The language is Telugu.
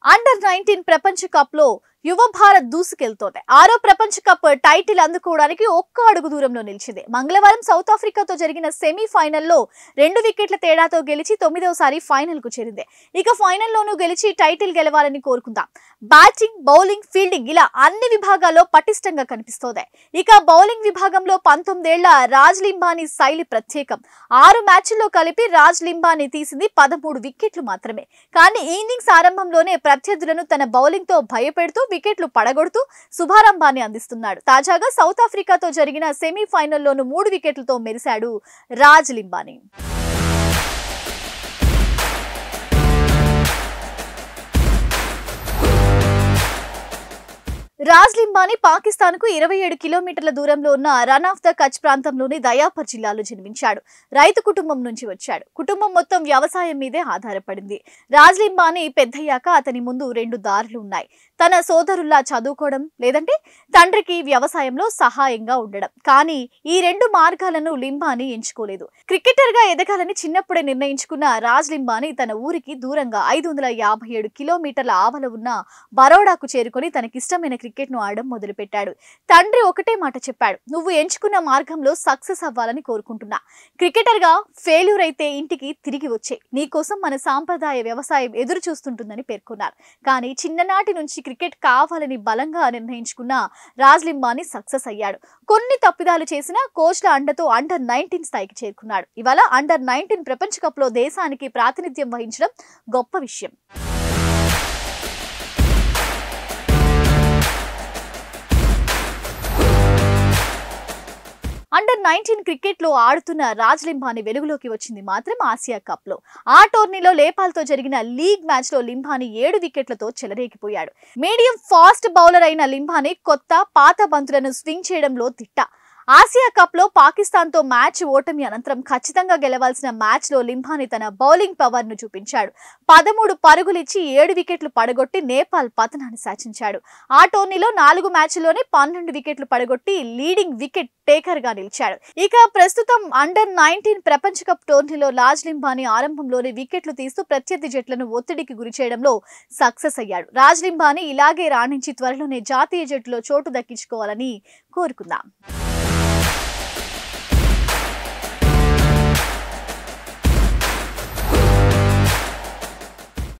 అండర్-19 ప్రపంచ కప్ లో యువ భారత్ దూసుకెళ్తోంది. ఆరో ప్రపంచ కప్ టైటిల్ అందుకోవడానికి ఒక్క అడుగు దూరంలో నిలిచింది. మంగళవారం సౌత్ ఆఫ్రికాతో జరిగిన సెమీఫైనల్లో 2 వికెట్ల తేడాతో గెలిచి 9వసారి ఫైనల్ కు చేరింది. ఇక ఫైనల్లోనూ గెలిచి టైటిల్ గెలవాలని కోరుకుందాం. బ్యాటింగ్, బౌలింగ్, ఫీల్డింగ్ ఇలా అన్ని విభాగాల్లో పటిష్టంగా కనిపిస్తోంది. ఇక బౌలింగ్ విభాగంలో 19 ఏళ్ల రాజ్ లింబానీ శైలి ప్రత్యేకం. 6 మ్యాచ్ల్లో కలిపి రాజ్ లింబానీ తీసింది 13 వికెట్లు మాత్రమే. కానీ ఇన్నింగ్స్ ఆరంభంలోనే ప్రత్యర్థులను తన బౌలింగ్ తో భయపెడుతూ వికెట్లు పడగొడుతూ శుభారంభాన్ని అందిస్తున్నాడు. తాజాగా సౌత్ ఆఫ్రికాతో జరిగిన సెమీఫైనల్లోనూ 3 వికెట్లతో మెరిశాడు రాజ్ లింబానీ. రాజ్ లింబానీ పాకిస్తాన్ కు 27 కిలోమీటర్ల దూరంలో ఉన్న రన్ ఆఫ్ ద కచ్ ప్రాంతంలోని దయాపర్ జిల్లాలో జన్మించాడు. రైతు కుటుంబం నుంచి వచ్చాడు. కుటుంబం మొత్తం వ్యవసాయం మీదే ఆధారపడింది. రాజ్ లింబానీ పెద్దయ్యాక అతని ముందు 2 దారులు ఉన్నాయి. తన సోదరుల్లా చదువుకోవడం, లేదంటే తండ్రికి వ్యవసాయంలో సహాయంగా ఉండడం. కానీ ఈ 2 మార్గాలను లింబానీ ఎంచుకోలేదు. క్రికెటర్ గా ఎదగాలని చిన్నప్పుడే నిర్ణయించుకున్న రాజ్ లింబానీ తన ఊరికి దూరంగా 557 కిలోమీటర్ల ఆవల ఉన్న బరోడాకు చేరుకొని తనకిష్టమైన క్రికెట్ ను ఆడడం మొదలుపెట్టాడు. తండ్రి ఒకటే మాట చెప్పాడు, నువ్వు ఎంచుకున్న మార్గంలో సక్సెస్ అవ్వాలని కోరుకుంటున్నా. క్రికెటర్ గా ఫెయిల్యూర్ అయితే ఇంటికి తిరిగి వచ్చే, నీకోసం మన సాంప్రదాయ వ్యవసాయం ఎదురు చూస్తుంటుందని పేర్కొన్నారు. కానీ చిన్ననాటి నుంచి క్రికెట్ కావాలని బలంగా నిర్ణయించుకున్న రాజ్ లింబానీ సక్సెస్ అయ్యాడు. కొన్ని తప్పిదాలు చేసిన కోచ్ల అండతో అండర్-19 స్థాయికి చేరుకున్నాడు. ఇవాళ అండర్-19 ప్రపంచ కప్ లో దేశానికి ప్రాతినిధ్యం వహించడం గొప్ప విషయం. అండర్-19 క్రికెట్ లో ఆడుతున్న రాజ్ లింబానీ వెలుగులోకి వచ్చింది మాత్రం ఆసియా కప్ లో. ఆ టోర్నీలో నేపాల్ తో జరిగిన లీగ్ మ్యాచ్ లో లింబానీ 7 వికెట్లతో చెలరేగిపోయాడు. మీడియం ఫాస్ట్ బౌలర్ అయిన లింబానీ కొత్త, పాత బంతులను స్వింగ్ చేయడంలో దిట్ట. ఆసియా కప్ లో పాకిస్తాన్ తో మ్యాచ్ ఓటమి అనంతరం ఖచ్చితంగా గెలవాల్సిన మ్యాచ్ లో లింబానీ తన బౌలింగ్ పవర్ ను చూపించాడు. 13 పరుగులిచ్చి 7 వికెట్లు పడగొట్టి నేపాల్ పతనాన్ని శాసించాడు. ఆ టోర్నీలో 4 మ్యాచ్ల్లోనే 12 వికెట్లు పడగొట్టి లీడింగ్ వికెట్ టేకర్ గా నిలిచాడు. ఇక ప్రస్తుతం అండర్-19 ప్రపంచ కప్ టోర్నీలో రాజ్ లింబానీ ఆరంభంలోనే వికెట్లు తీస్తూ ప్రత్యర్థి జట్లను ఒత్తిడికి గురి చేయడంలో సక్సెస్ అయ్యాడు. రాజ్ లింబానీ ఇలాగే రాణించి త్వరలోనే జాతీయ జట్టులో చోటు దక్కించుకోవాలని కోరుకుందాం.